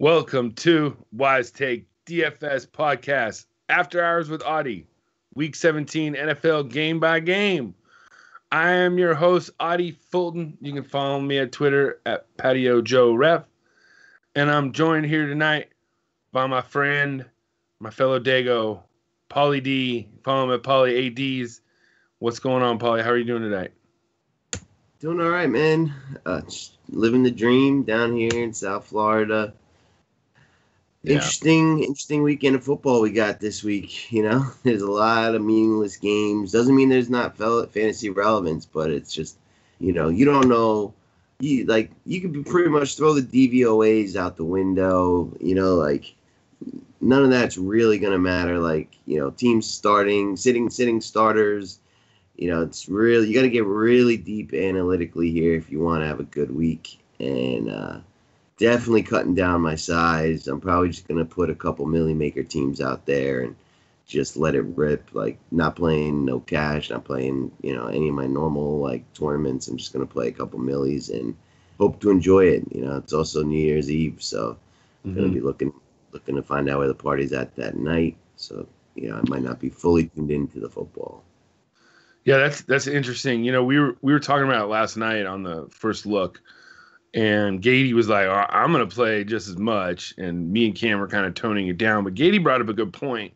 Welcome to Wise Take DFS Podcast, After Hours with Audie, Week 17 NFL Game by Game. I am your host, Audie Fulton. You can follow me at Twitter at Patio Joe Ref. And I'm joined here tonight by my friend, my fellow Dago, Paulie D. Follow him at Paulie ADs. What's going on, Paulie? How are you doing tonight? Doing all right, man. Just living the dream down here in South Florida. Yeah. Interesting weekend of football we got this week. You know, there's a lot of meaningless games. Doesn't mean there's not fantasy relevance, but it's just, you know, you don't know. You could pretty much throw the DVOAs out the window. You know, like none of that's really gonna matter. Like, you know, teams sitting starters. You know, it's really, you got to get really deep analytically here if you want to have a good week. And definitely cutting down my size. I'm probably just going to put a couple milli maker teams out there and just let it rip. Like, not playing no cash, not playing, you know, any of my normal, like, tournaments. I'm just going to play a couple millis and hope to enjoy it. You know, it's also New Year's Eve, so I'm going to be looking to find out where the party's at that night. So, you know, I might not be fully tuned into the football. Yeah, that's interesting. You know, we were talking about it last night on the first look, and Gady was like, oh, I'm going to play just as much, and me and Cam were kind of toning it down. But Gady brought up a good point,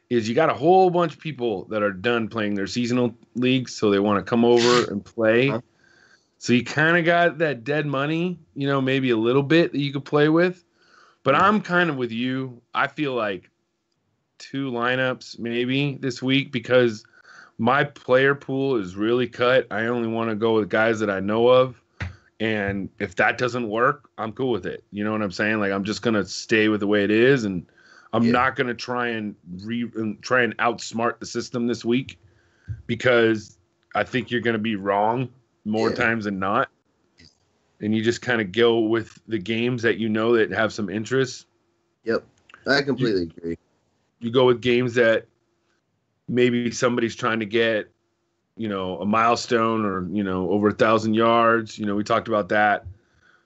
is you got a whole bunch of people that are done playing their seasonal leagues, so they want to come over and play. Uh-huh. So you kind of got that dead money, you know, maybe a little bit that you could play with. But I'm kind of with you. I feel like 2 lineups maybe this week because my player pool is really cut. I only want to go with guys that I know of. And if that doesn't work, I'm cool with it. You know what I'm saying? Like, I'm just going to stay with the way it is. And I'm not going to try and outsmart the system this week because I think you're going to be wrong more times than not. And you just kind of go with the games that you know that have some interest. Yep. I completely agree. You go with games that maybe somebody's trying to get, you know, a milestone or, you know, over 1,000 yards. You know, we talked about that.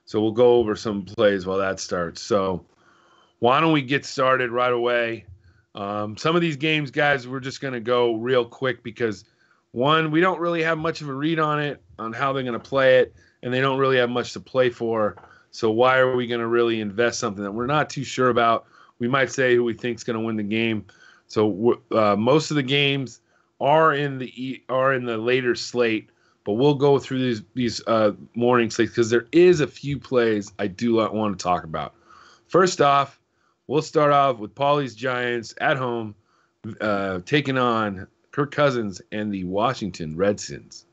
So we'll go over some plays while that starts. So why don't we get started right away? Some of these games, guys, we're just going to go real quick because, one, we don't really have much of a read on it, on how they're going to play it, and they don't really have much to play for. So why are we going to really invest something that we're not too sure about? We might say who we think is going to win the game. So most of the games are in the later slate, but we'll go through these morning slates because there is a few plays I do want to talk about. First off, we'll start off with Paulie's Giants at home, taking on Kirk Cousins and the Washington Redskins.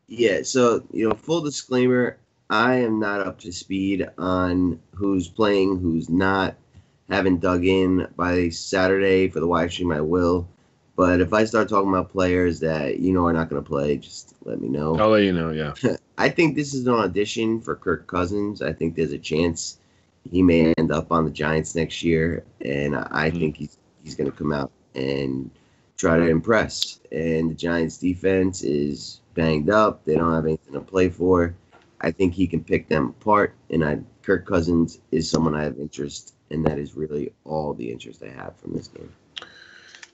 Yeah, so, you know, full disclaimer, I am not up to speed on who's playing, who's not. Haven't dug in. By Saturday for the live stream, I will. But if I start talking about players that you know are not going to play, just let me know. I'll let you know, yeah. I think this is an audition for Kirk Cousins. I think there's a chance he may end up on the Giants next year. And I think he's going to come out and try to impress. And the Giants' defense is banged up. They don't have anything to play for. I think he can pick them apart. And Kirk Cousins is someone I have interest in. And that is really all the interest I have from this game.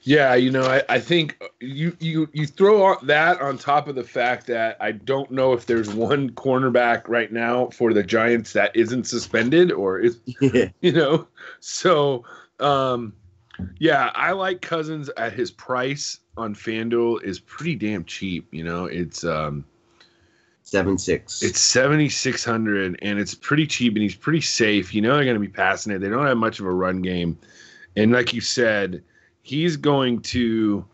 Yeah, you know, I think you throw that on top of the fact that I don't know if there's one cornerback right now for the Giants that isn't suspended or is, you know. So, yeah, I like Cousins at his price on FanDuel is pretty damn cheap. You know, it's 7.6. It's 7,600, and it's pretty cheap, and he's pretty safe. You know they're going to be passing it. They don't have much of a run game, and like you said, he's going to,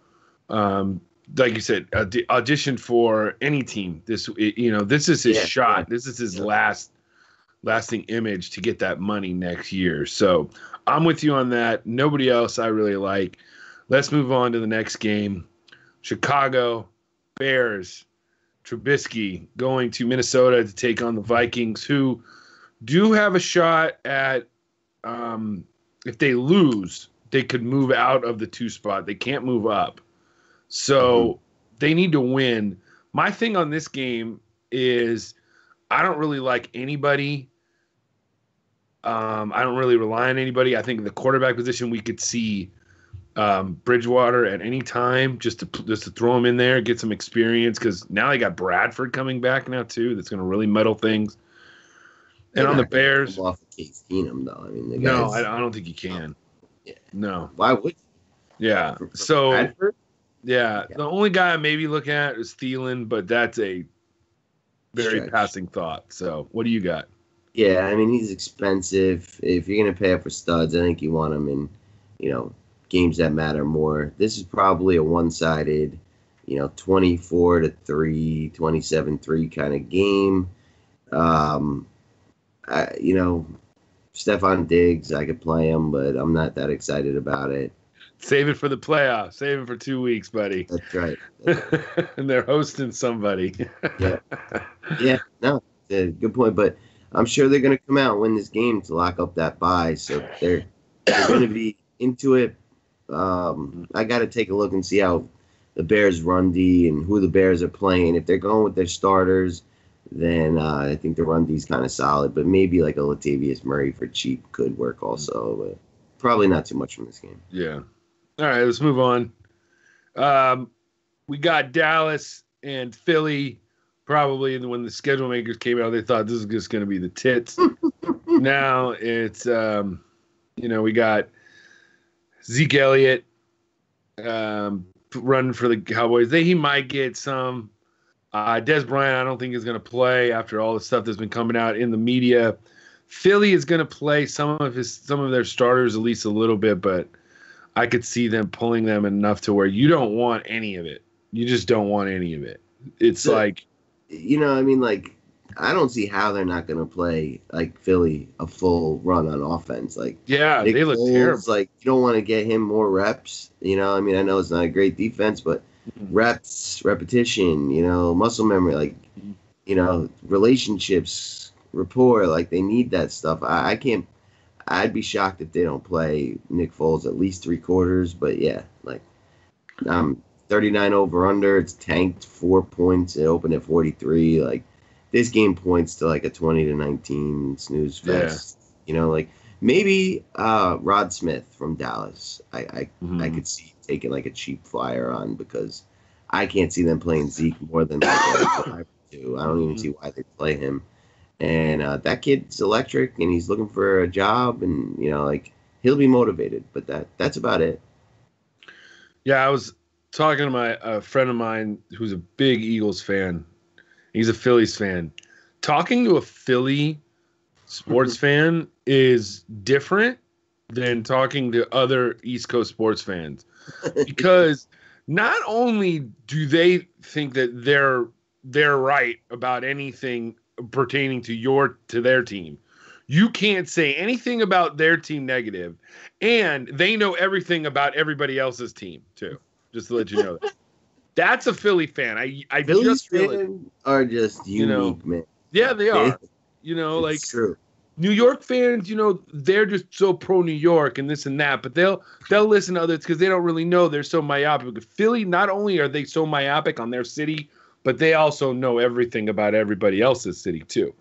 like you said, audition for any team. This is his shot. Yeah. This is his lasting image to get that money next year. So I'm with you on that. Nobody else I really like. Let's move on to the next game. Chicago Bears. Trubisky going to Minnesota to take on the Vikings, who do have a shot at, if they lose, they could move out of the 2 spot. They can't move up. So they need to win. My thing on this game is I don't really like anybody I don't really rely on anybody. I think the quarterback position we could see Bridgewater at any time just to throw him in there, get some experience, because now they got Bradford coming back now too. That's going to really muddle things. And on the Bears, off of Case Keenum though. I mean, the no, guys, I don't think you can. Yeah. No. Why would? Yeah. For So Bradford? yeah, the only guy I maybe looking at is Thielen, but that's a very Stretch. passing thought. So what do you got? Yeah, I mean, he's expensive. If you're gonna pay up for studs, I think you want him in, games that matter more. This is probably a one-sided, 24-3, 27-3 kind of game. Stephon Diggs, I could play him, but I'm not that excited about it. Save it for the playoffs. Save it for 2 weeks, buddy. That's right. And they're hosting somebody. Yeah. Yeah, no, good point. But I'm sure they're going to come out and win this game to lock up that bye. So they're going to be into it. I got to take a look and see how the Bears run D and who the Bears are playing. If they're going with their starters, then I think the run D is kind of solid. But maybe like a Latavius Murray for cheap could work also. But probably not too much from this game. Yeah. All right, let's move on. We got Dallas and Philly. Probably when the schedule makers came out, they thought this is just going to be the tits. Now it's, we got Zeke Elliott running for the Cowboys. He might get some. Des Bryant, I don't think is going to play after all the stuff that's been coming out in the media. Philly is going to play some of their starters at least a little bit, but I could see them pulling them enough to where you don't want any of it. You just don't want any of it. It's like, I don't see how they're not going to play like Philly a full run on offense. Like, yeah, Nick they look Foles, terrible. Like, you don't want to get him more reps. I know it's not a great defense, but reps, repetition, muscle memory, like, relationships, rapport, like they need that stuff. I can't. I'd be shocked if they don't play Nick Foles at least 3 quarters. But yeah, 39 over under. It's tanked 4 points. It opened at 43. Like, this game points to like a 20-19 snooze fest. Yeah. Maybe Rod Smith from Dallas. I could see taking like a cheap flyer on, because I can't see them playing Zeke more than like 5 2. I don't even see why they play him. And that kid's electric, and he's looking for a job, and he'll be motivated. But that's about it. Yeah, I was talking to a friend of mine who's a big Eagles fan. He's a Phillies fan. Talking to a Philly sports fan is different than talking to other East Coast sports fans, because not only do they think that they're right about anything pertaining to their team, you can't say anything about their team negative, and they know everything about everybody else's team too. Just to let you know that. That's a Philly fan. I Philly just feel fans it. are just unique, man. Yeah, they are. It's true. New York fans, they're just so pro New York and this and that, but they'll listen to others because they don't really know. They're so myopic. Philly, not only are they so myopic on their city, but they also know everything about everybody else's city too.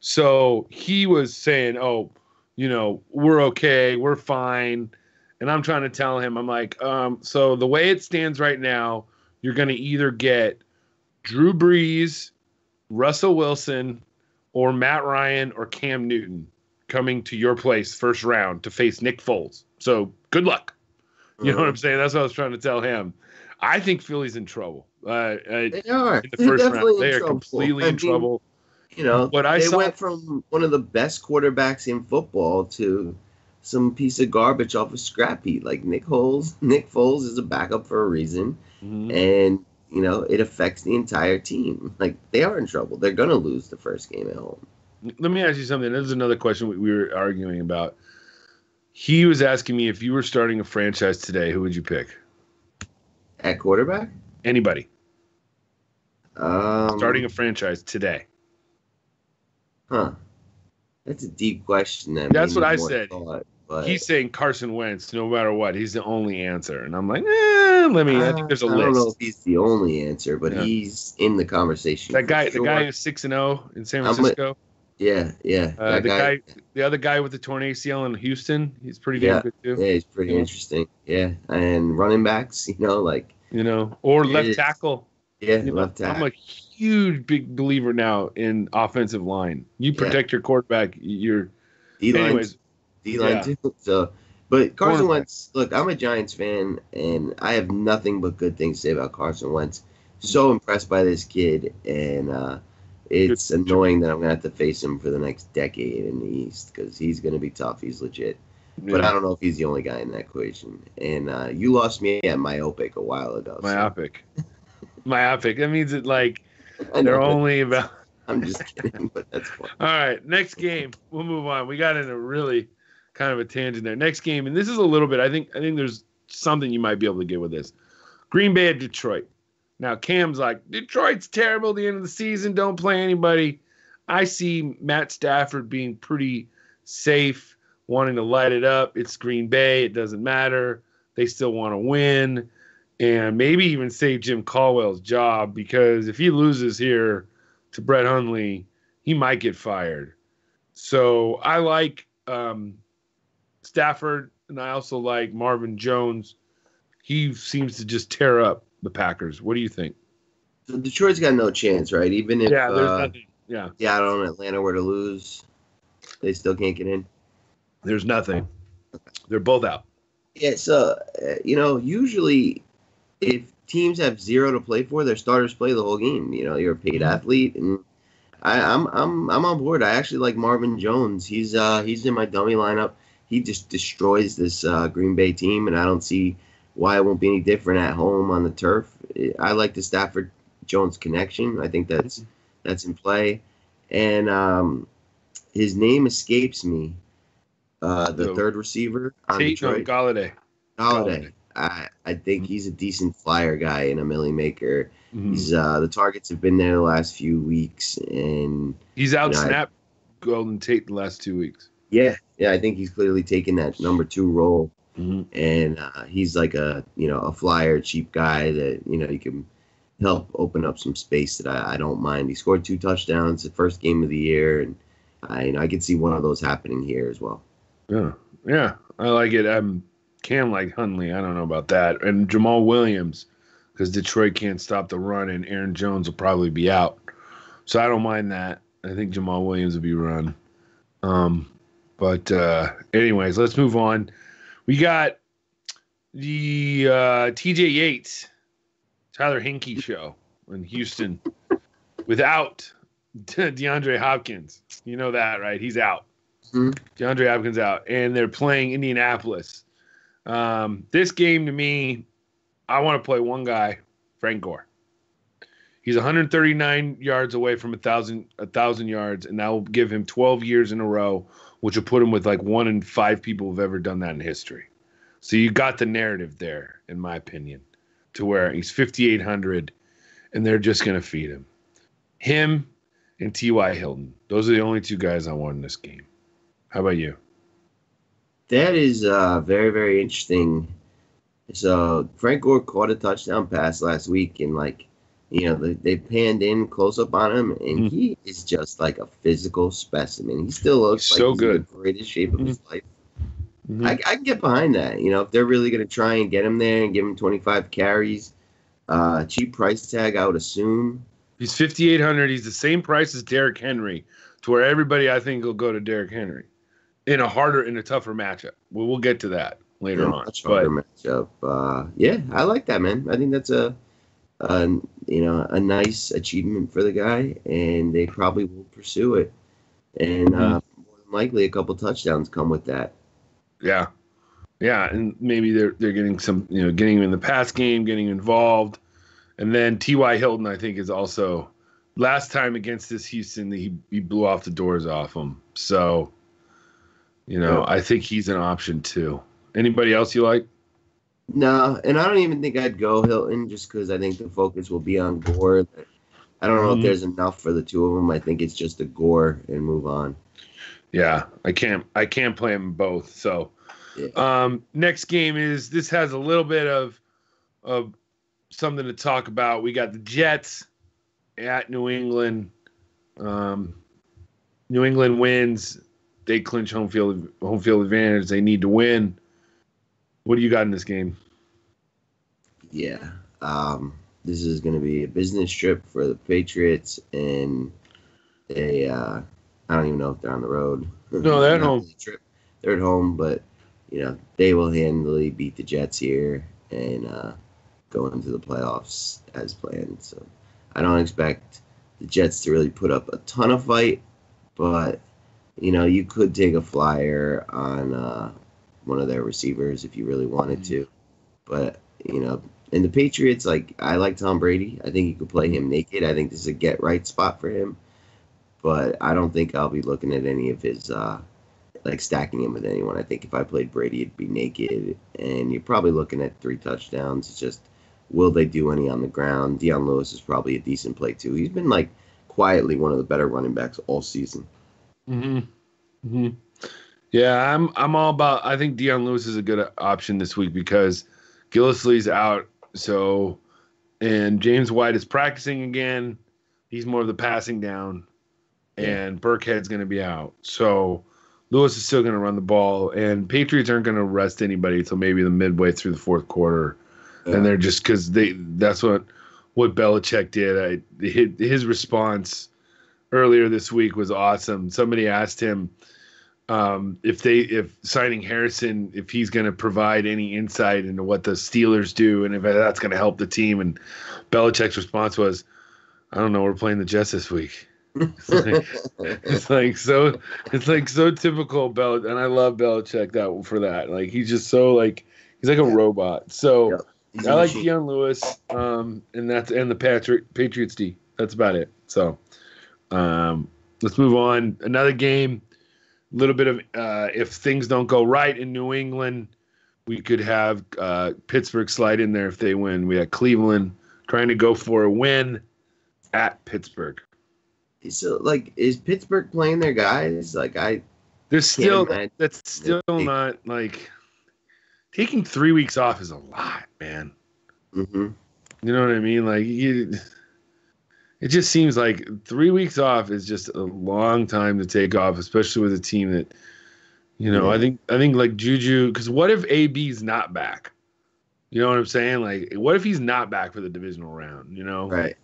So he was saying, we're okay, we're fine. And I'm trying to tell him, I'm like, so the way it stands right now, you're going to either get Drew Brees, Russell Wilson, or Matt Ryan or Cam Newton coming to your place first round to face Nick Foles. So good luck. You know what I'm saying? That's what I was trying to tell him. I think Philly's in trouble. They are. In the first round, they are completely in trouble. They went from one of the best quarterbacks in football to some piece of garbage off a scrap heap. Like Nick Foles is a backup for a reason, and it affects the entire team. Like, they are in trouble. They're gonna lose the first game at home. Let me ask you something. This is another question we were arguing about. He was asking me, if you were starting a franchise today, who would you pick? At quarterback? Anybody. Starting a franchise today. Huh. That's a deep question. That's what I said. But he's saying Carson Wentz, no matter what. He's the only answer. And I'm like, I think there's a list. I don't know if he's the only answer, but he's in the conversation. The guy who's 6-0 in San Francisco. Yeah, that guy. The other guy with the torn ACL in Houston, he's pretty damn Yeah, good too. yeah, he's pretty interesting. Yeah, and running backs, like or there it left is. tackle. Yeah, left I'm tackle. a huge big believer now in offensive line. You Yeah, protect your quarterback. D line, Anyways. D line Yeah, too. So, but Carson cornerback. Wentz. Look, I'm a Giants fan, and I have nothing but good things to say about Carson Wentz. So impressed by this kid, and Good. it's annoying that I'm gonna have to face him for the next decade in the East because he's gonna be tough. He's legit. But I Yeah, don't know if he's the only guy in that equation. And you lost me at myopic a while ago. So. myopic. Myopic. That means that I they're know, but only about. I'm just kidding. But that's fun. All right, next game. We'll move on. We got in a really kind of a tangent there. Next game, and this is a little bit. I think there's something you might be able to get with this. Green Bay at Detroit. Now Cam's like, Detroit's terrible at the end of the season. Don't play anybody. I see Matt Stafford being pretty safe, wanting to light it up. It's Green Bay. It doesn't matter. They still want to win. And maybe even save Jim Caldwell's job because if he loses here to Brett Hundley, he might get fired. So I like Stafford, and I also like Marvin Jones. He seems to just tear up the Packers. What do you think? So Detroit's got no chance, right? Even if There's nothing. Yeah, Seattle and Atlanta were to lose, they still can't get in. there's nothing. They're both out. Yeah, so usually if teams have zero to play for, their starters play the whole game. You're a paid athlete, and I'm on board. I actually like Marvin Jones. He's in my dummy lineup. He just destroys this Green Bay team, and I don't see why it won't be any different at home on the turf. I like the Stafford Jones connection. I think that's in play, and his name escapes me. The third receiver on Detroit, Galladay. I think he's a decent flyer guy and a millie maker. Mm-hmm. He's the targets have been there the last few weeks, and he's out snapped Golden Tate the last 2 weeks. Yeah, I think he's clearly taken that number 2 role, and he's like a flyer, cheap guy that you can help open up some space that I don't mind. He scored 2 touchdowns the first game of the year, and I could see one of those happening here as well. Yeah, I like it. Cam like Hundley. I don't know about that. And Jamal Williams, because Detroit can't stop the run, and Aaron Jones will probably be out. So I don't mind that. I think Jamal Williams will be run. But anyways, let's move on. We got the TJ Yates, Tyler Hinkie show in Houston without DeAndre Hopkins. You know that, right? He's out. DeAndre Hopkins out, and they're playing Indianapolis. This game to me, I want to play one guy, Frank Gore. He's 139 yards away from 1,000 yards, and that will give him 12 years in a row, which will put him with like 1 in 5 people who've ever done that in history. So you got the narrative there, in my opinion, to where he's 5,800, and they're just going to feed him. Him and T.Y. Hilton. Those are the only 2 guys I want in this game. How about you? That is very, very interesting. So Frank Gore caught a touchdown pass last week, and they panned in close up on him, and he is just like a physical specimen. He still looks like he's good. in the greatest shape of his life. I can get behind that. If they're really going to try and get him there and give him 25 carries, cheap price tag, I would assume. He's 5,800. He's the same price as Derrick Henry, to where everybody I think will go to Derrick Henry in a tougher matchup. We'll get to that later on. Much harder matchup. Yeah, I like that, man. I think that's a nice achievement for the guy, and they probably will pursue it. And more than likely, a couple touchdowns come with that. Yeah, and maybe they're getting some, getting him in the pass game, getting involved, and then T.Y. Hilton, I think, is also last time against this Houston, he blew off the doors off him. So, I think he's an option too. Anybody else you like? No, and I don't even think I'd go Hilton just because I think the focus will be on Gore. I don't know if there's enough for the 2 of them. I think it's just a Gore and move on. Yeah, I can't play them both. So, next game this has a little bit of something to talk about. We got the Jets at New England. New England wins. They clinch home field advantage. They need to win. What do you got in this game? Yeah. This is going to be a business trip for the Patriots, and I don't even know if they're on the road. No, they're at home. They're at home, but they will handily beat the Jets here and go into the playoffs as planned. So I don't expect the Jets to really put up a ton of fight, but you could take a flyer on one of their receivers if you really wanted to. But and the Patriots, I like Tom Brady. I think you could play him naked. I think this is a get right spot for him. But I don't think I'll be looking at any of his stacking him with anyone. I think if I played Brady, it'd be naked, and you're probably looking at 3 touchdowns. It's just, will they do any on the ground? Deion Lewis is probably a decent play too. He's been quietly one of the better running backs all season. Yeah, I'm all about. I think Deion Lewis is a good option this week because Gillislee's out. So, and James White is practicing again. He's more of the passing down, and Burkhead's going to be out. So Lewis is still going to run the ball, and Patriots aren't going to rest anybody until maybe the midway through the fourth quarter. Yeah. And they're just because that's what Belichick did. His response earlier this week was awesome. Somebody asked him if signing Harrison, if he's going to provide any insight into what the Steelers do and if that's going to help the team. And Belichick's response was, I don't know. We're playing the Jets this week. It's so typical Belichick, and I love Belichick for that. He's just so he's like a robot. So I like Deion Lewis, and the Patriots D. That's about it. So let's move on. Another game. A little bit of if things don't go right in New England, we could have Pittsburgh slide in there if they win. We have Cleveland trying to go for a win at Pittsburgh. So, is Pittsburgh playing their guys? There's still that's still not taking 3 weeks off is a lot, man. Mm-hmm. You know what I mean? It just seems like 3 weeks off is just a long time to take off, especially with a team that, I think Juju. Because what if AB's not back? You know what I'm saying? What if he's not back for the divisional round? Right.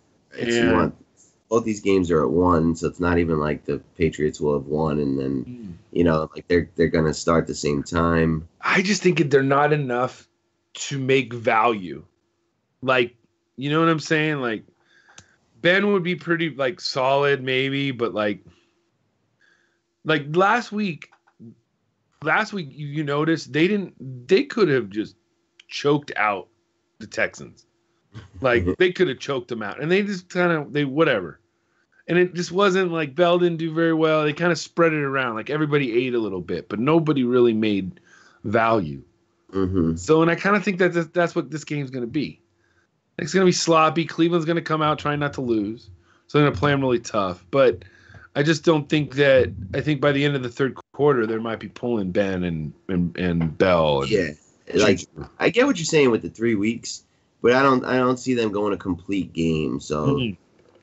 Both these games are at 1, so it's not even like the Patriots will have won, and then they're gonna start the same time. I just think they're not enough to make value. You know what I'm saying? Ben would be pretty solid maybe, but last week you noticed they could have just choked out the Texans. They could have choked them out, and they just whatever. And it just wasn't Bell didn't do very well. They kind of spread it around. Everybody ate a little bit, but nobody really made value. Mm-hmm. So, and I kind of think that's what this game's going to be. It's going to be sloppy. Cleveland's going to come out trying not to lose. So they're going to play them really tough. But I just don't think that – I think by the end of the third quarter, they might be pulling Ben and Bell. Yeah. I get what you're saying with the 3 weeks, but I don't see them going a complete game. So,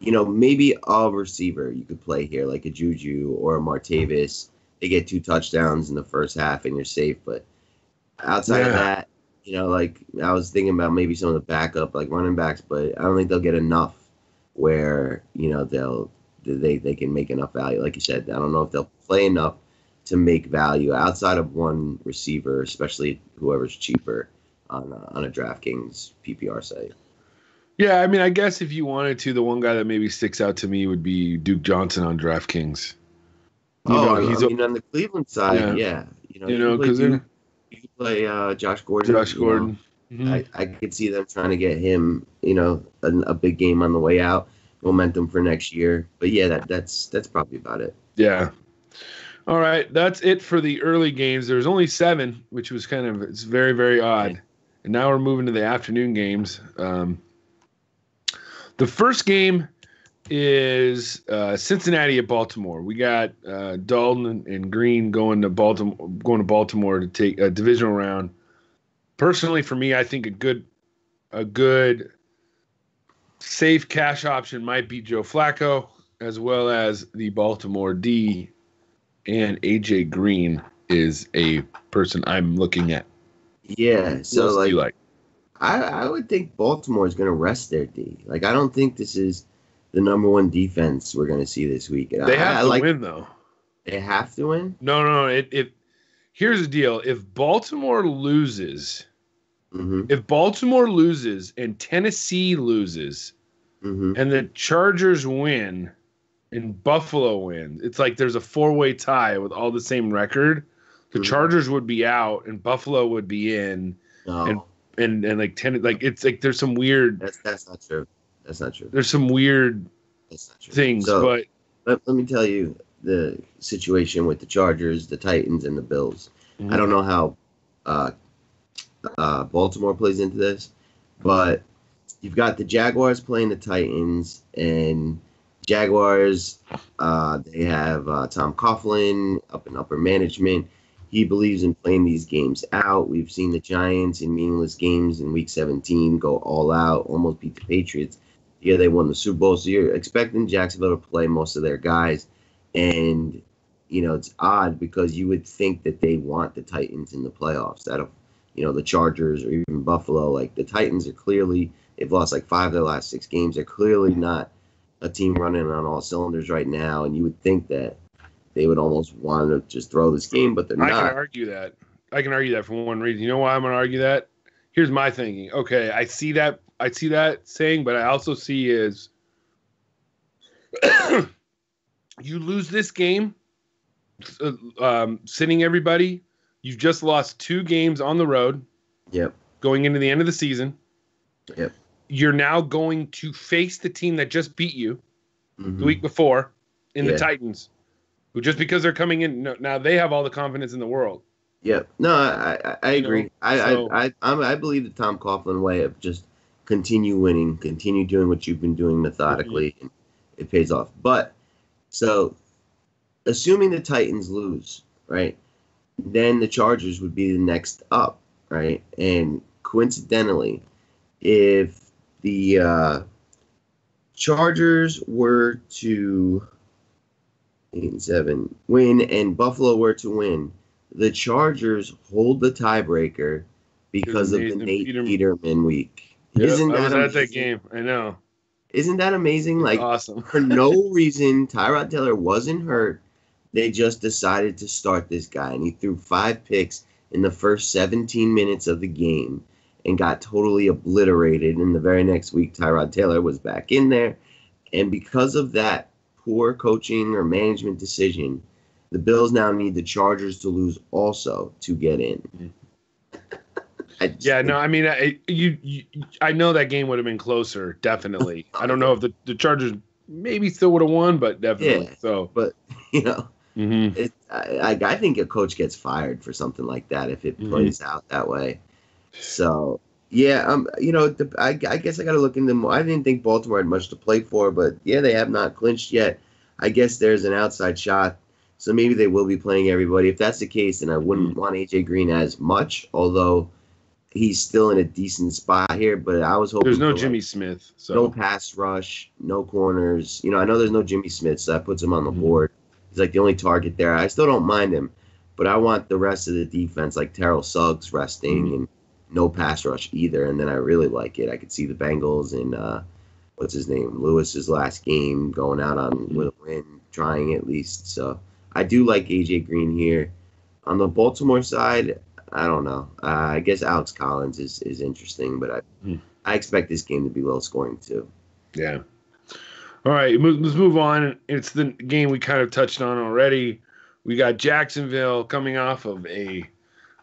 maybe a receiver you could play here, like a Juju or a Martavis. They get 2 touchdowns in the first half and you're safe. But outside of that, I was thinking about maybe some of the backup running backs, but I don't think they'll get enough where they can make enough value. Like you said, I don't know if they'll play enough to make value outside of one receiver, especially whoever's cheaper on a DraftKings PPR site. Yeah, I mean, I guess if you wanted to, the one guy that maybe sticks out to me would be Duke Johnson on DraftKings. On the Cleveland side, yeah. Because you can play Josh Gordon. Mm-hmm. I could see them trying to get him, a big game on the way out, momentum for next year. But yeah, that's probably about it. Yeah. All right, that's it for the early games. There's only 7, which was it's very, very odd. Yeah. And now we're moving to the afternoon games. The first game is Cincinnati at Baltimore. We got Dalton and Green going to Baltimore to take a divisional round. Personally, for me, I think a good safe cash option might be Joe Flacco, as well as the Baltimore D and AJ Green is a person I'm looking at. Yeah, Who so else do you like? I would think Baltimore is going to rest their D. Like, I don't think this is the number one defense we're going to see this week. And They have I to like win, though. They have to win. No. Here's the deal: if Baltimore loses, Mm-hmm. and Tennessee loses, Mm-hmm. and the Chargers win, and Buffalo wins, it's like there's a 4-way tie with all the same record. The Chargers would be out, and Buffalo would be in, No, and like it's like there's some weird. that's not true. That's not true. There's some weird That's not true. things, So, but let me tell you the situation with the Chargers, the Titans, and the Bills. I don't know how Baltimore plays into this, but you've got the Jaguars playing the Titans, and Jaguars, they have Tom Coughlin up in upper management. He believes in playing these games out. We've seen the Giants in meaningless games in Week 17 go all out, almost beat the Patriots. Yeah, they won the Super Bowl, so you're expecting Jacksonville to play most of their guys. And, it's odd because you would think that they want the Titans in the playoffs out of, the Chargers or even Buffalo. Like, the Titans are clearly, they've lost like 5 of their last 6 games. They're clearly not a team running on all cylinders right now, and you would think that they would almost want to just throw this game, but they're not. I can argue that for one reason. You know why I'm going to argue that? Here's my thinking. Okay, I see that saying, but I also see is you lose this game, sitting everybody. You've just lost 2 games on the road. Yep. Going into the end of the season. Yep. You're now going to face the team that just beat you the week before in the Titans, who just because they're coming in now they have all the confidence in the world. Yep. No, I agree. I believe the Tom Coughlin way of just continue winning, continue doing what you've been doing methodically, and it pays off. But so, assuming the Titans lose, right, then the Chargers would be the next up, right? And coincidentally, if the Chargers were to 8-7 win and Buffalo were to win, the Chargers hold the tiebreaker because of the Nate Peterman week. Yep, Isn't that amazing? At that game? I know. Isn't that amazing? Like, awesome. For no reason, Tyrod Taylor wasn't hurt. They just decided to start this guy, and he threw 5 picks in the first 17 minutes of the game and got totally obliterated. And the very next week, Tyrod Taylor was back in there. And because of that poor coaching or management decision, the Bills now need the Chargers to lose also to get in. I know that game would have been closer, definitely. I don't know if the Chargers maybe still would have won, but definitely. Yeah, so, but I think a coach gets fired for something like that if it plays out that way. So yeah, I guess I got to look into more. I didn't think Baltimore had much to play for, but yeah, they have not clinched yet. I guess there's an outside shot. So maybe they will be playing everybody. If that's the case, then I wouldn't want AJ Green as much, although he's still in a decent spot here. But I was hoping there's no Jimmy Smith, so no pass rush, no corners. I know there's no Jimmy Smith, so that puts him on the board. He's like the only target there. I still don't mind him, but I want the rest of the defense, like Terrell Suggs resting and no pass rush either. And then I really like it. I could see the Bengals and what's his name, Lewis's last game going out on with a win, trying at least. So I do like AJ Green here. On the Baltimore side, I don't know. I guess Alex Collins is interesting, but I expect this game to be low scoring too. Yeah. All right, let's move on. It's the game we kind of touched on already. We got Jacksonville coming off of a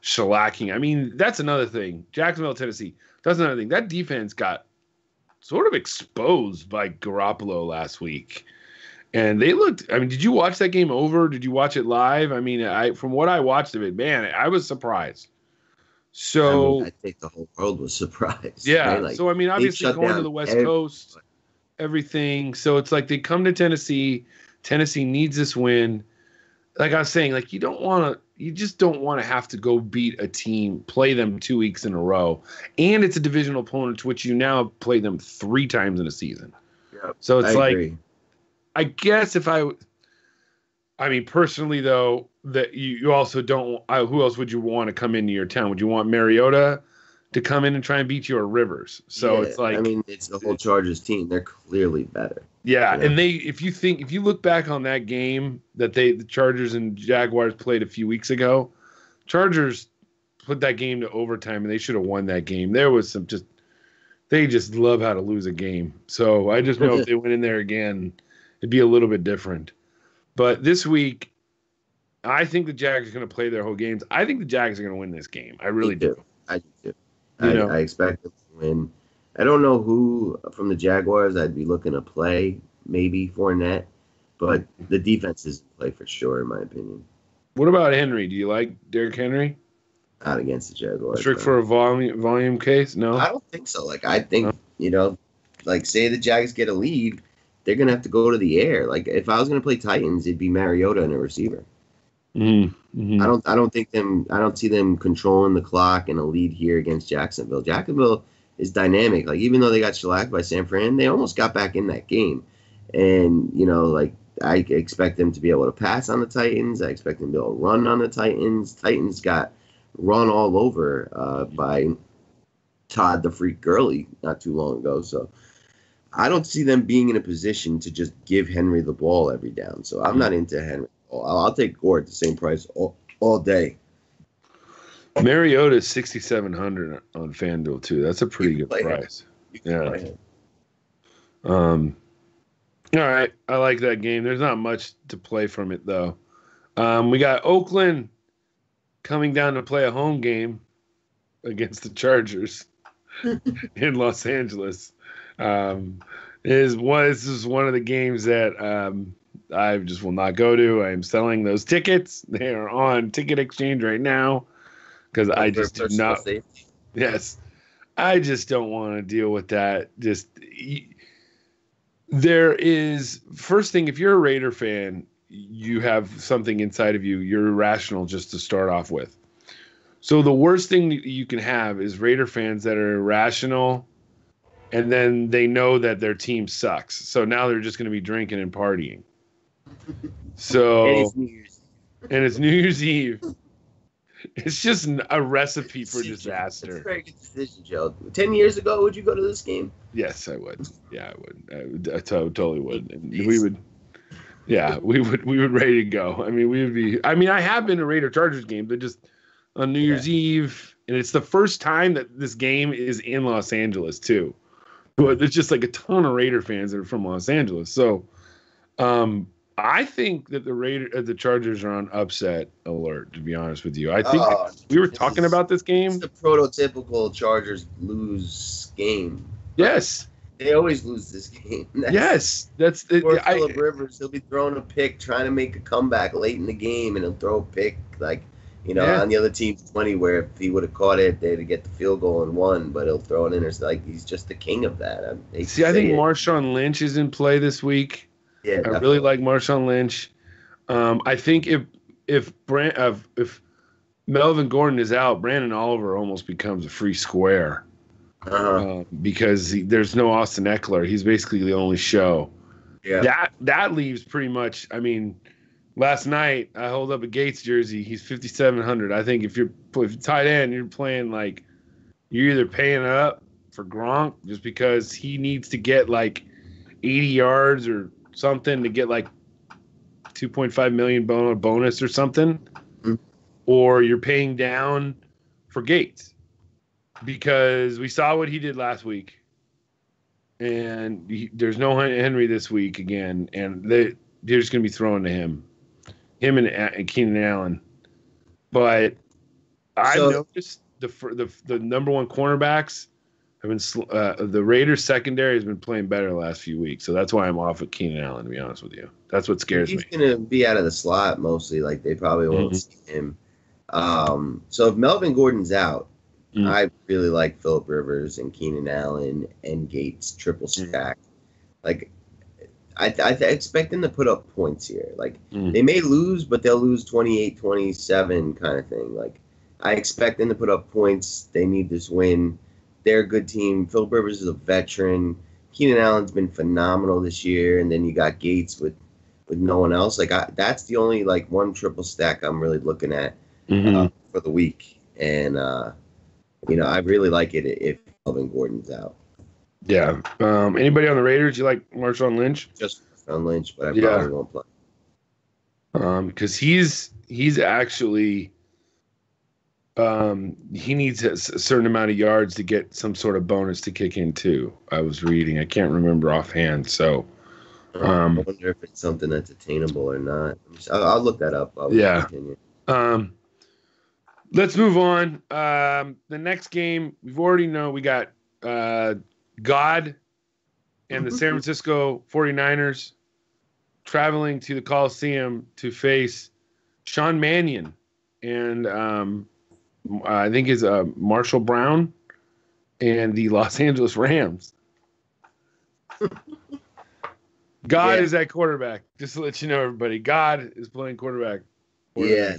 shellacking. I mean, that's another thing. Jacksonville, Tennessee. That's another thing. That defense got sort of exposed by Garoppolo last week. And they looked, I mean, did you watch that game over? Did you watch it live? I mean, from what I watched of it, man, I was surprised. So I think the whole world was surprised. Yeah. Right? Like, so, I mean, obviously going to the West Coast, everything. So it's like they come to Tennessee. Tennessee needs this win. Like I was saying, like you just don't want to have to go beat a team, play them 2 weeks in a row. And it's a divisional opponent to which you now play them 3 times in a season. Yep, so it's I agree. I guess if I I mean, personally, though, that you also don't. Who else would you want to come into your town? Would you want Mariota to come in and try and beat you, or Rivers? So Yeah, it's I like, mean, it's the whole Chargers team. They're clearly better. yeah. You know? And if you look back on that game that the Chargers and Jaguars played a few weeks ago, Chargers put that game to overtime, and they should have won that game. There was they just love how to lose a game. So I just know if they went in there again, it'd be a little bit different. But this week, I think the Jags are going to play their whole games. I think the Jags are going to win this game. I really do. I do too. I expect them to win. I don't know who from the Jaguars I'd be looking to play. Maybe Fournette, but the defense is play for sure, in my opinion. What about Henry? Do you like Derrick Henry? Not against the Jaguars. Strict for a volume case? No, I don't think so. Like I think like say the Jags get a lead, they're gonna have to go to the air. Like if I was gonna play Titans, it'd be Mariota and a receiver. Mm-hmm. I don't see them controlling the clock and a lead here against Jacksonville. Jacksonville is dynamic. Like even though they got shellacked by San Fran, they almost got back in that game. And like I expect them to be able to pass on the Titans. I expect them to be able to run on the Titans. Titans got run all over by Todd the Freak Gurley not too long ago. So I don't see them being in a position to just give Henry the ball every down. So I'm not into Henry. I'll take Gore at the same price all day. Mariota is 6,700 on FanDuel too. That's a pretty good price. Yeah. All right. I like that game. There's not much to play from it though. We got Oakland coming down to play a home game against the Chargers in Los Angeles. This is one of the games that I just will not go to. I am selling those tickets. They are on Ticket Exchange right now because I just do not. Safety. Yes, I just don't want to deal with that. There is first thing, if you're a Raider fan, you have something inside of you. You're irrational just to start off with. So the worst thing you can have is Raider fans that are irrational, and then they know that their team sucks. So now they're just going to be drinking and partying. So and it's New Year's Eve. It's just a recipe for disaster. It's a very good decision, Joe. 10 years ago, would you go to this game? Yes, I would. Yeah, I would. I totally would. And we would. Yeah, we would ready to go. I mean, we would be. I mean, I have been to Raider Chargers game, but just on New Year's Eve, and it's the first time that this game is in Los Angeles too. But there's just like a ton of Raider fans that are from Los Angeles. So, I think that the Chargers are on upset alert. To be honest with you, I think we were talking about this game. It's the prototypical Chargers lose game. Yes, they always lose this game. That's Phillip Rivers. He'll be throwing a pick, trying to make a comeback late in the game, and he'll throw a pick on the other team's 20. Where if he would have caught it, they'd get the field goal and won. But he'll throw it in. Like he's just the king of that. I think Marshawn Lynch is in play this week. Yeah, I really like Marshawn Lynch. I think if Melvin Gordon is out, Brandon Oliver almost becomes a free square because there's no Austin Eckler. He's basically the only show. Yeah, that leaves pretty much. I mean, last night I hold up a Gates jersey. He's 5,700. I think if you're tight end, you're playing like you're either paying up for Gronk just because he needs to get like 80 yards or something to get like 2.5 million bonus or something, or you're paying down for Gates because we saw what he did last week, and there's no Henry this week again, and they're just going to be throwing to him and Keenan Allen. But I noticed the number one cornerbacks have been the Raiders secondary has been playing better the last few weeks, so that's why I'm off at Keenan Allen. To be honest with you, that's what scares me. He's gonna be out of the slot mostly. Like they probably won't see him. So if Melvin Gordon's out, I really like Phillip Rivers and Keenan Allen and Gates triple stack. Like I expect them to put up points here. Like they may lose, but they'll lose 28-27 kind of thing. Like I expect them to put up points. They need this win. They're a good team. Phillip Rivers is a veteran. Keenan Allen's been phenomenal this year. And then you got Gates with with no one else. Like that's the only like one triple stack I'm really looking at for the week, and I really like it if Melvin Gordon's out. Yeah. Anybody on the Raiders? You like Marshawn Lynch? Just on Lynch, but I probably won't play. Because he's actually he needs a certain amount of yards to get some sort of bonus to kick in too. I was reading. I can't remember offhand. So I wonder if it's something that's attainable or not. I'll look that up. Continue. Let's move on. The next game, we've already know we got God and the San Francisco 49ers traveling to the Coliseum to face Sean Mannion and I think is Marshall Brown and the Los Angeles Rams. God is at quarterback. Just to let you know, everybody. God is playing quarterback. Yeah.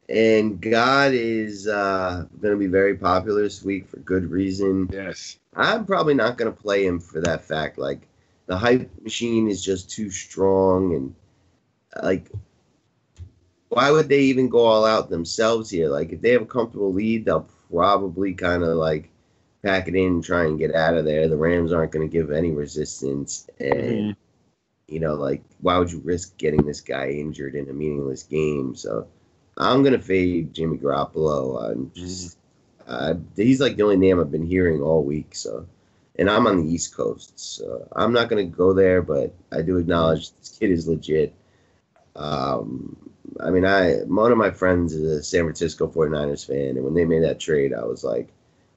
And God is going to be very popular this week for good reason. Yes. I'm probably not going to play him for that fact. Like, the hype machine is just too strong. And, like, why would they even go all out themselves here? Like, if they have a comfortable lead, they'll probably kind of, like, pack it in and try and get out of there. The Rams aren't going to give any resistance. And, like, why would you risk getting this guy injured in a meaningless game? So I'm going to fade Jimmy Garoppolo. He's like the only name I've been hearing all week. So, and I'm on the East Coast, so I'm not going to go there, but I do acknowledge this kid is legit. One of my friends is a San Francisco 49ers fan, and when they made that trade, I was like,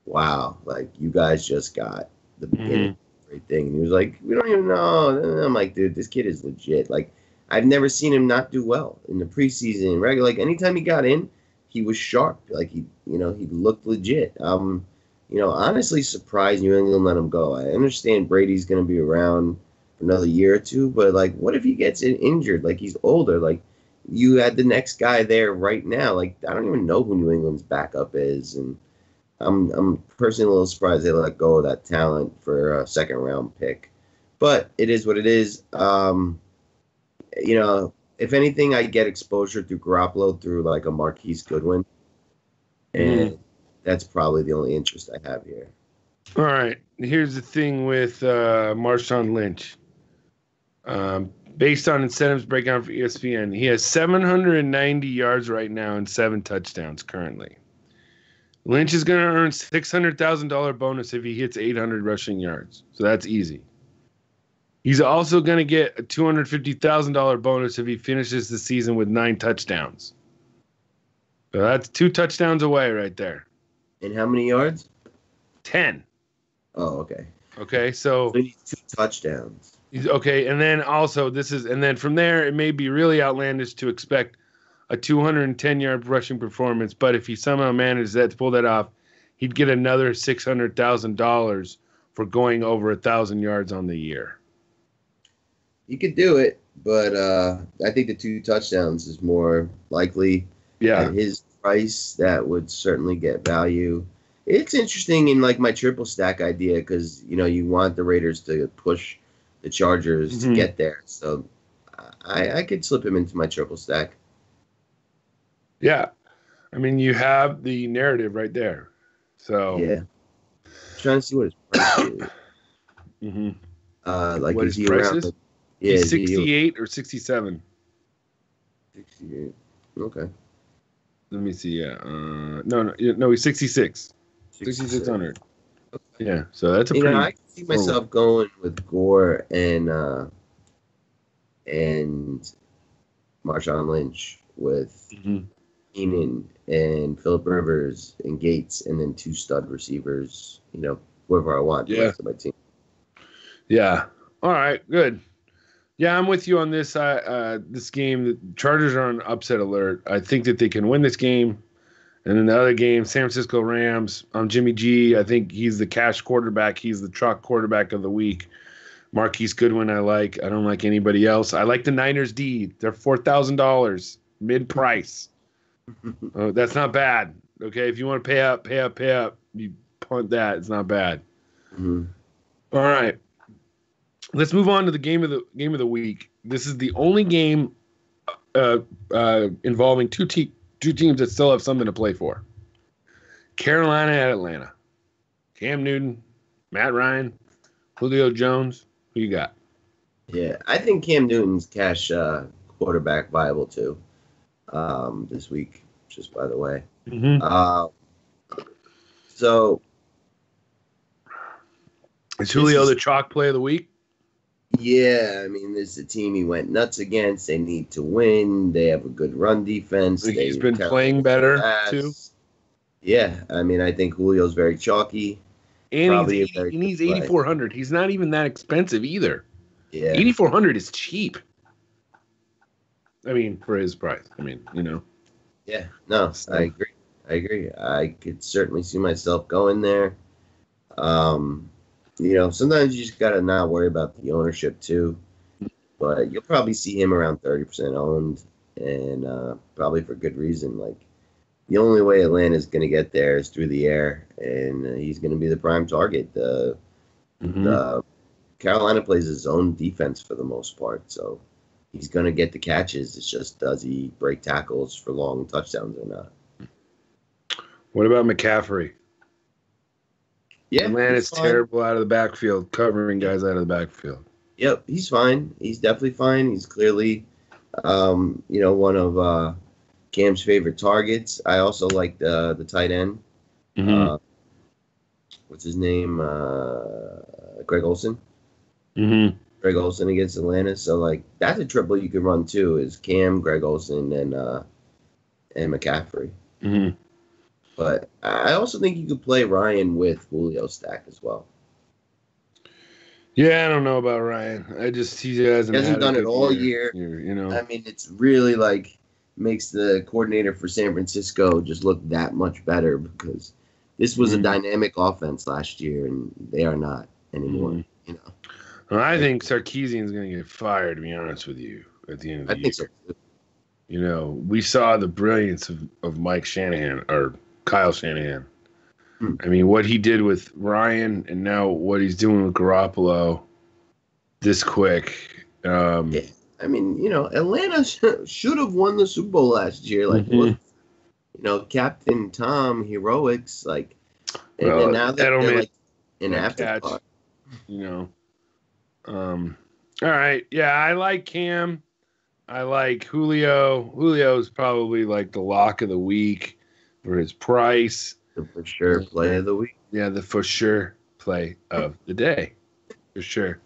wow, like, you guys just got the beginning of a great thing. And he was like, we don't even know. And I'm like, dude, this kid is legit. Like, I've never seen him not do well in the preseason, regular. Like, anytime he got in, he was sharp. Like, he looked legit. Honestly surprised New England let him go. I understand Brady's going to be around for another year or two, but, like, what if he gets injured? Like, he's older. Like, you had the next guy there right now. Like, I don't even know who New England's backup is, and I'm personally a little surprised they let go of that talent for a second-round pick. But it is what it is. If anything, I get exposure through Garoppolo through, like, a Marquise Goodwin. And that's probably the only interest I have here. All right. Here's the thing with Marshawn Lynch. Based on incentives breakdown for ESPN, he has 790 yards right now and 7 touchdowns currently. Lynch is going to earn $600,000 bonus if he hits 800 rushing yards. So that's easy. He's also going to get a $250,000 bonus if he finishes the season with 9 touchdowns. So that's 2 touchdowns away right there. And how many yards? 10. Oh, okay. Okay, so he needs 2 touchdowns. Okay, and then also from there it may be really outlandish to expect a 210-yard rushing performance, but if he somehow manages to pull that off, he'd get another $600,000 for going over 1,000 yards on the year. He could do it, but I think the 2 touchdowns is more likely. Yeah. At his price, that would certainly get value. It's interesting in, like, my triple stack idea because, you want the Raiders to push the Chargers to get there. So I could slip him into my triple stack. Yeah. I mean, you have the narrative right there. So yeah. I'm trying to see what his price is. What his price is? Yeah, he's 68 or 67. 68. Okay. Let me see. Yeah. No, he's 66. 6,600. Okay. Yeah. So that's a pretty. I can see myself going with Gore and Marshawn Lynch with Keenan and Phillip Rivers and Gates, and then 2 stud receivers. Whoever I want. The rest of my team. Yeah. All right. Good. Yeah, I'm with you on this. This game, the Chargers are on upset alert. I think that they can win this game. And then the other game, San Francisco Rams. I'm Jimmy G. I think he's the cash quarterback. He's the chalk quarterback of the week. Marquise Goodwin, I like. I don't like anybody else. I like the Niners D. They're $4,000 mid-price. That's not bad. Okay, if you want to pay up. You punt that. It's not bad. All right. Let's move on to the game of the week. This is the only game involving two teams that still have something to play for. Carolina at Atlanta. Cam Newton, Matt Ryan, Julio Jones. Who you got? Yeah, I think Cam Newton's cash quarterback viable too this week, just by the way. Mm-hmm. So is Julio the chalk play of the week? Yeah, I mean, this is a team he went nuts against. They need to win. They have a good run defense. He's been playing better too. Yeah, I mean, I think Julio's very chalky. And he's 8,400. He's not even that expensive either. Yeah, 8,400 is cheap. I mean, for his price. I mean, Yeah, no, I agree. I could certainly see myself going there. Sometimes you just gotta not worry about the ownership too. But you'll probably see him around 30% owned, and probably for good reason. Like, the only way Atlanta's going to get there is through the air, and he's going to be the prime target. The Carolina plays his own defense for the most part, so he's going to get the catches. It's just, does he break tackles for long touchdowns or not? What about McCaffrey? Yeah, Atlanta's terrible out of the backfield, covering guys out of the backfield. Yep, he's fine. He's definitely fine. He's clearly, one of Cam's favorite targets. I also like the tight end. Mm-hmm. What's his name? Greg Olsen. Mm-hmm. Greg Olsen against Atlanta. So, like, that's a triple you could run too. Is Cam, Greg Olsen, and McCaffrey. Mm-hmm. But I also think you could play Ryan with Julio stack as well. Yeah, I don't know about Ryan. He hasn't done it all year. I mean, it's really makes the coordinator for San Francisco just look that much better, because this was a dynamic offense last year, and they are not anymore. Well, I think Sarkisian's going to get fired, to be honest with you, at the end of the year. I think so too. We saw the brilliance of Mike Shanahan, or Kyle Shanahan. I mean, what he did with Ryan, and now what he's doing with Garoppolo this quick. Yeah. I mean, Atlanta should have won the Super Bowl last year. Captain Tom heroics, and now they're an afterthought. All right. Yeah, I like Cam. I like Julio. Julio's probably the lock of the week for his price. The for sure play of the week. Yeah, the for sure play of the day. For sure.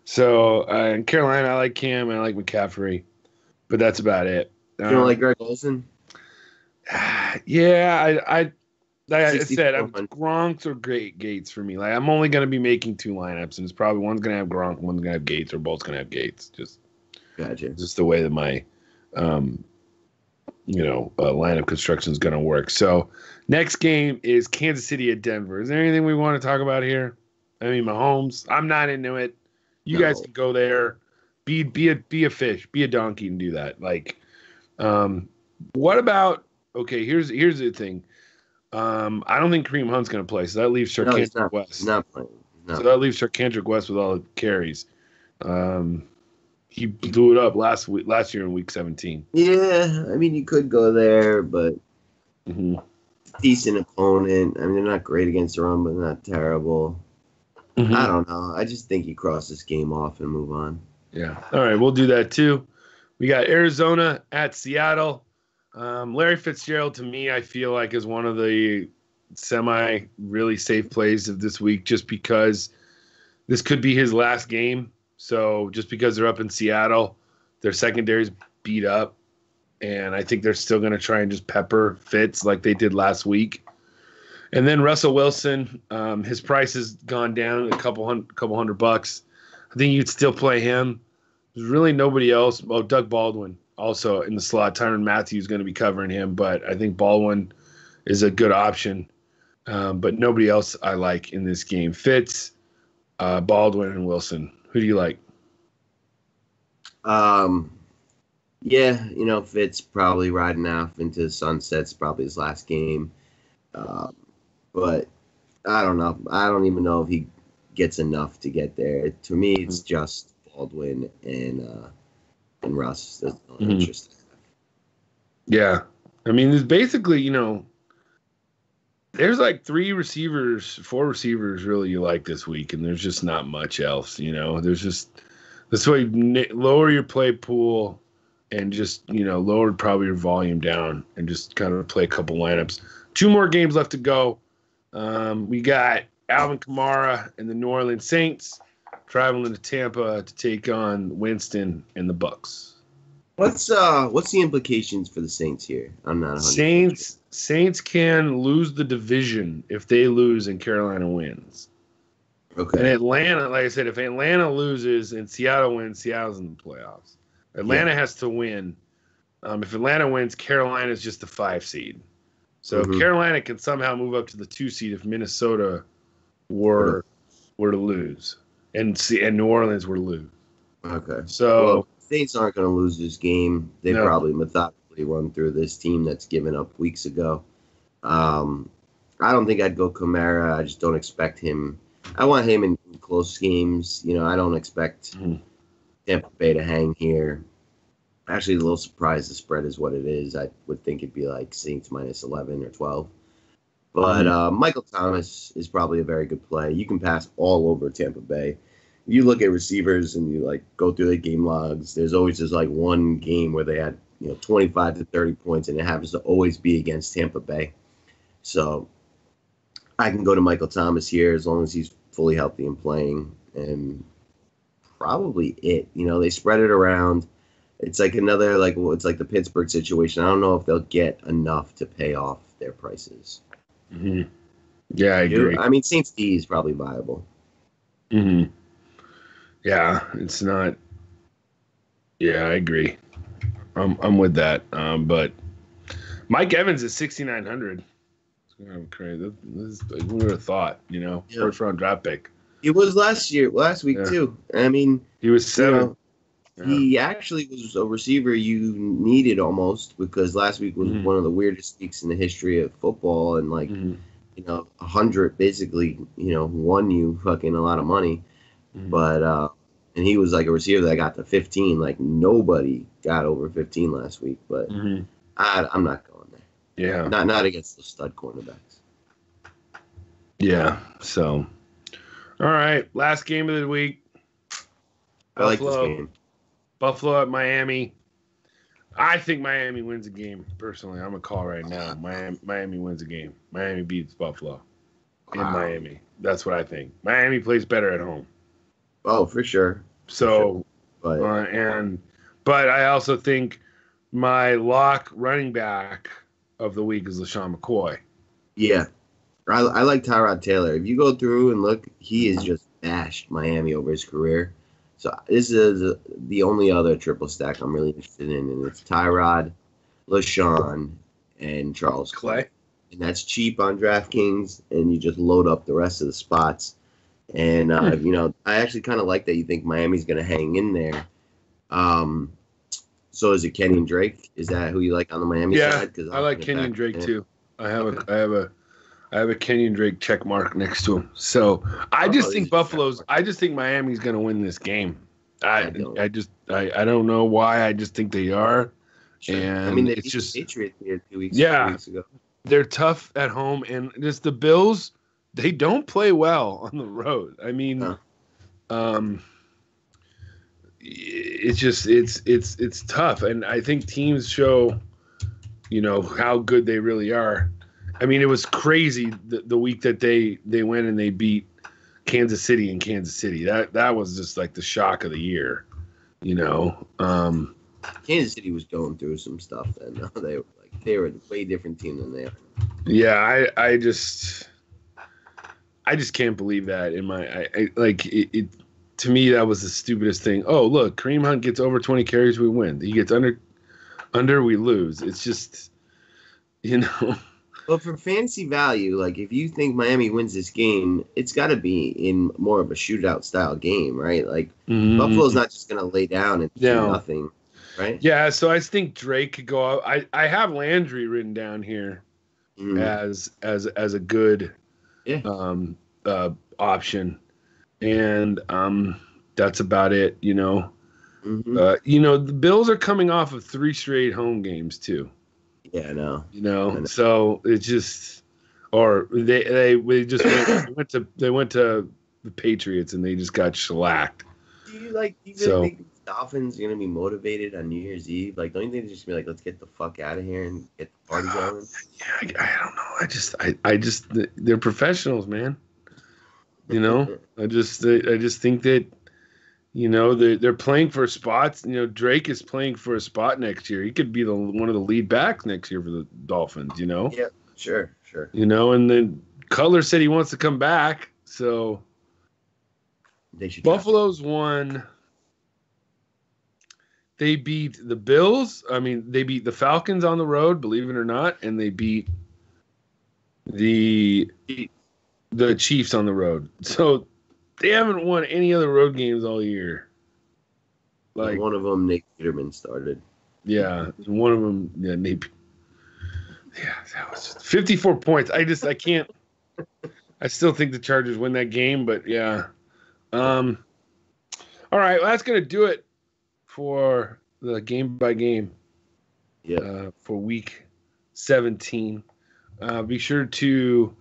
So, in Carolina, I like Cam and I like McCaffrey, but that's about it. You don't like Greg Olsen? Yeah, I said, Gronk's or Gates for me. I'm only going to be making two lineups, and it's probably one's going to have Gronk, one's going to have Gates, or both's going to have Gates. Gotcha. Just the way that my, lineup construction is going to work. So, next game is Kansas City at Denver. Is there anything we want to talk about here? I mean, Mahomes, I'm not into it. You guys can go there, be a fish, be a donkey, and do that. What about? Okay, here's the thing. I don't think Kareem Hunt's going to play, so that leaves Charkandrick West. He's not playing. So that leaves Charkandrick West with all the carries. He blew it up last year in Week 17. Yeah, I mean, you could go there, but decent opponent. I mean, they're not great against the run, but not terrible. I don't know. I just think you cross this game off and move on. Yeah. All right, we'll do that too. We got Arizona at Seattle. Larry Fitzgerald, to me, I feel like is one of the really safe plays of this week, just because this could be his last game. So just because they're up in Seattle, their secondary's beat up, and I think they're still going to try and just pepper Fitz like they did last week. And then Russell Wilson, his price has gone down a couple hundred bucks. I think you'd still play him. There's really nobody else. Oh, Doug Baldwin also in the slot. Tyrann Mathieu is going to be covering him, but I think Baldwin is a good option. But nobody else I like in this game. Fitz, Baldwin, and Wilson. Who do you like? Yeah, Fitz probably riding off into the sunsets, probably his last game. But I don't know. I don't even know if he gets enough to get there. To me, it's just Baldwin and Russ. That's the only interest. Yeah. I mean, there's basically, there's like 4 receivers really you like this week, and there's just not much else, There's just this way, lower your play pool and just, lower probably your volume down and just kind of play a couple lineups. 2 more games left to go. We got Alvin Kamara and the New Orleans Saints traveling to Tampa to take on Winston and the Bucks. What's the implications for the Saints here? I'm not 100%. Saints can lose the division if they lose and Carolina wins. Okay. And Atlanta, like I said, if Atlanta loses and Seattle wins, Seattle's in the playoffs. Atlanta has to win. If Atlanta wins, Carolina's just the 5 seed. So if Carolina can somehow move up to the 2 seed if Minnesota were to lose, and New Orleans were to lose. Okay. So Saints aren't going to lose this game. They probably methodically run through this team that's given up weeks ago. I don't think I'd go Kamara. I just don't expect him. I want him in close games. I don't expect Tampa Bay to hang here. Actually, a little surprised the spread is what it is. I would think it'd be like Saints minus 11 or 12. But Michael Thomas is probably a very good play. You can pass all over Tampa Bay. You look at receivers and you go through the game logs. There's always this one game where they had 25 to 30 points, and it happens to always be against Tampa Bay. So I can go to Michael Thomas here as long as he's fully healthy and playing, and probably it. They spread it around. It's like another it's like the Pittsburgh situation. I don't know if they'll get enough to pay off their prices. Mm-hmm. Yeah, I agree. I mean, Saints D is probably viable. Mm-hmm. Yeah, it's not. Yeah, I agree. I'm with that. But Mike Evans is 6,900. It's crazy. Who would have thought? First round draft pick. He was last week too. I mean, he was 7. He actually was a receiver you needed almost, because last week was one of the weirdest weeks in the history of football, and 100 basically won you fucking a lot of money. But and he was like a receiver that got to 15. Like nobody got over 15 last week. But I'm not going there. Yeah, not against the stud cornerbacks. Yeah. So, all right, last game of the week. I like this game. Buffalo at Miami. I think Miami wins a game. Personally, I'm gonna call right now. Miami wins a game. Miami beats Buffalo in Miami. That's what I think. Miami plays better at home. Oh, for sure. So, for sure. But I also think my lock running back of the week is LaShawn McCoy. Yeah, I like Tyrod Taylor. If you go through and look, he has just bashed Miami over his career. So this is the only other triple stack I'm really interested in, and it's Tyrod, LaShawn, and Charles Clay. And that's cheap on DraftKings, and you just load up the rest of the spots. And, I actually kind of like that you think Miami's going to hang in there. So is it Kenny and Drake? Is that who you like on the Miami side? Yeah, I like Kenny and Drake too. I have a Kenny and Drake check mark next to him. So I just think Miami's going to win this game. I don't know why. I just think they are. Sure. And it's just Patriots here 2 weeks ago. They're tough at home, and just the Bills, they don't play well on the road. I mean, it's tough, and I think teams show, how good they really are. I mean, it was crazy the week that they went and they beat Kansas City in Kansas City. That was just like the shock of the year, Kansas City was going through some stuff then. They were a way different team than they are. Yeah, I just can't believe that. To me, that was the stupidest thing. Oh, look, Kareem Hunt gets over 20 carries, we win. He gets under, we lose. It's just, Well, for fantasy value, if you think Miami wins this game, it's got to be in more of a shootout style game, right? Buffalo's not just going to lay down and do nothing, right? Yeah, so I think Drake could go out. I have Landry written down here as a good option. and that's about it. Mm-hmm. The Bills are coming off of 3 straight home games too. Yeah, I know. So it's just, or they just went to the Patriots and they just got shellacked. Do you really think the Dolphins are gonna be motivated on New Year's Eve? Like, don't you think they're just gonna be like, let's get the fuck out of here and get the party going? Yeah, I don't know. I just they're professionals, man. I just think that they're playing for spots. Drake is playing for a spot next year. He could be one of the lead backs next year for the Dolphins. Yeah, sure. And then Cutler said he wants to come back. So Buffalo's won. They beat the Bills. I mean, they beat the Falcons on the road, believe it or not, and they beat the Chiefs on the road. So they haven't won any other road games all year. Like one of them, Nate Peterman started. Yeah, one of them, Nate. Yeah, that was 54 points. I can't. I still think the Chargers win that game, but yeah. All right, well, that's gonna do it for the game by game. Yeah. For week 17. Be sure to,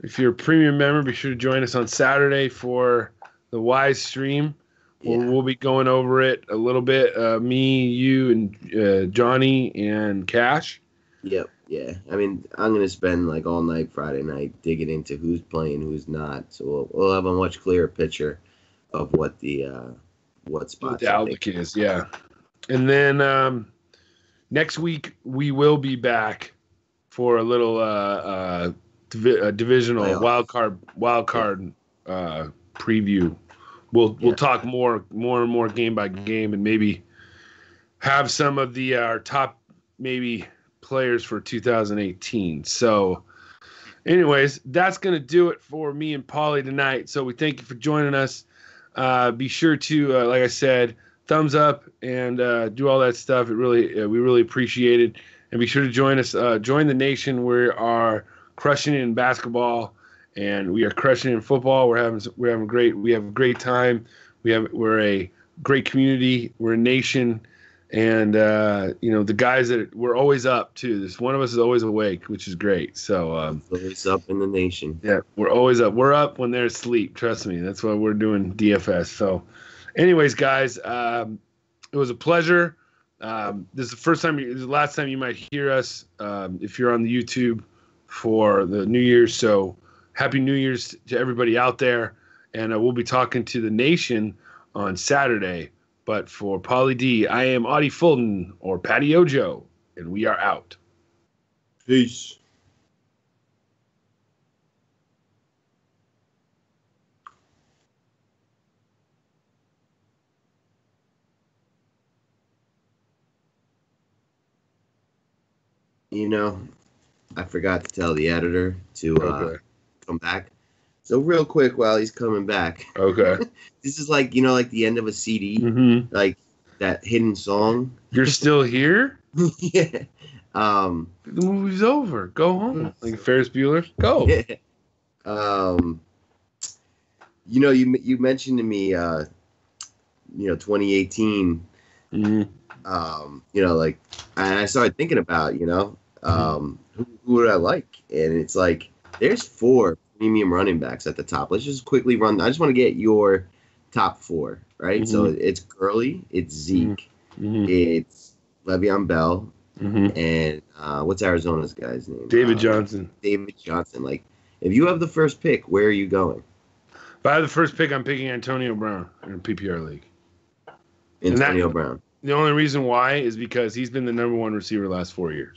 if you're a premium member, be sure to join us on Saturday for the Wise stream. Yeah. We'll be going over it a little bit. Me, you, and Johnny and Cash. Yep. Yeah. I mean, I'm gonna spend like all night Friday night digging into who's playing, who's not. So we'll have a much clearer picture of what the spots. The outlook is, yeah. And then next week we will be back for a little divisional wild card preview. We'll talk more and more game by game, and maybe have some of our top maybe players for 2018. So anyways, that's going to do it for me and Paulie tonight. So we thank you for joining us. Be sure to, like I said, thumbs up and do all that stuff. We really appreciate it. And be sure to join us. Join the nation. We are crushing it in basketball, and we are crushing it in football. We have a great time. We're a great community. We're a nation, and the guys that we're always up too. This one of us is always awake, which is great. So always up in the nation. Yeah, we're always up. We're up when they're asleep. Trust me. That's why we're doing DFS. So, anyways, guys, it was a pleasure. This is the last time you might hear us if you're on the YouTube for the New Year's. So happy New Year's to everybody out there. And we'll be talking to the nation on Saturday. But for Paulie D, I am Audie Fulton or Patio Joe, and we are out. Peace. I forgot to tell the editor to come back. So real quick while he's coming back. Okay. This is like the end of a CD, like that hidden song. You're still here? Yeah. The movie's over. Go home. Like Ferris Bueller. Go. Yeah. You mentioned to me, 2018. Like, and I started thinking about, who would I like? And it's like, there's 4 premium running backs at the top. Let's just quickly run. I just want to get your top 4, right? So it's Gurley, it's Zeke, it's Le'Veon Bell, and what's Arizona's guy's name? David Johnson. David Johnson. Like, if you have the first pick, where are you going? If I have the first pick, I'm picking Antonio Brown in a PPR league. Antonio Brown. The only reason why is because he's been the number 1 receiver the last 4 years.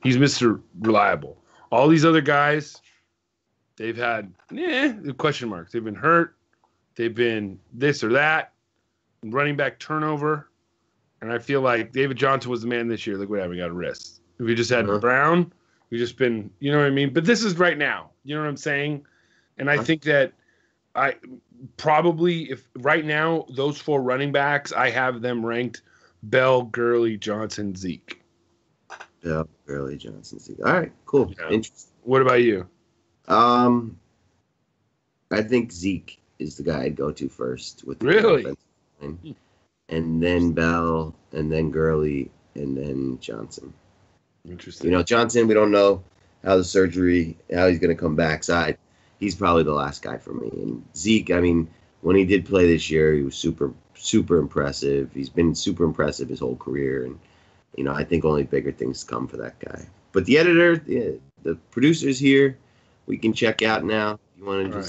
He's Mr. Reliable. All these other guys, they've had question marks. They've been hurt. They've been this or that. Running back turnover. And I feel like David Johnson was the man this year. Look what happened. We got a wrist. If we just had Brown, we've just been, you know what I mean? But this is right now. You know what I'm saying? And I think that I probably, if right now, those 4 running backs, I have them ranked Bell, Gurley, Johnson, Zeke. Yeah, Gurley, Johnson, Zeke. All right, cool. Yeah. Interesting. What about you? I think Zeke. is the guy I'd go to first with the Really? offensive line. And then Bell, and then Gurley, and then Johnson. Interesting. Johnson, we don't know how he's going to come back. So he's probably the last guy for me. And Zeke, I mean, when he did play this year, he was super, super impressive. He's been super impressive his whole career. And, I think only bigger things come for that guy. But the editor, the producer's here. We can check out now. If you want to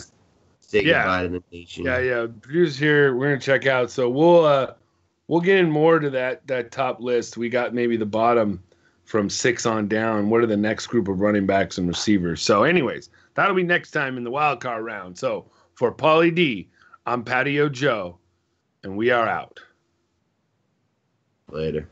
say goodbye to the nation. Yeah. Producer's here. We're going to check out. So we'll get in more to that top list. We got maybe the bottom from 6 on down. What are the next group of running backs and receivers? So anyways, that'll be next time in the wild card round. So for Paulie D, I'm Patio Joe, and we are out. Later.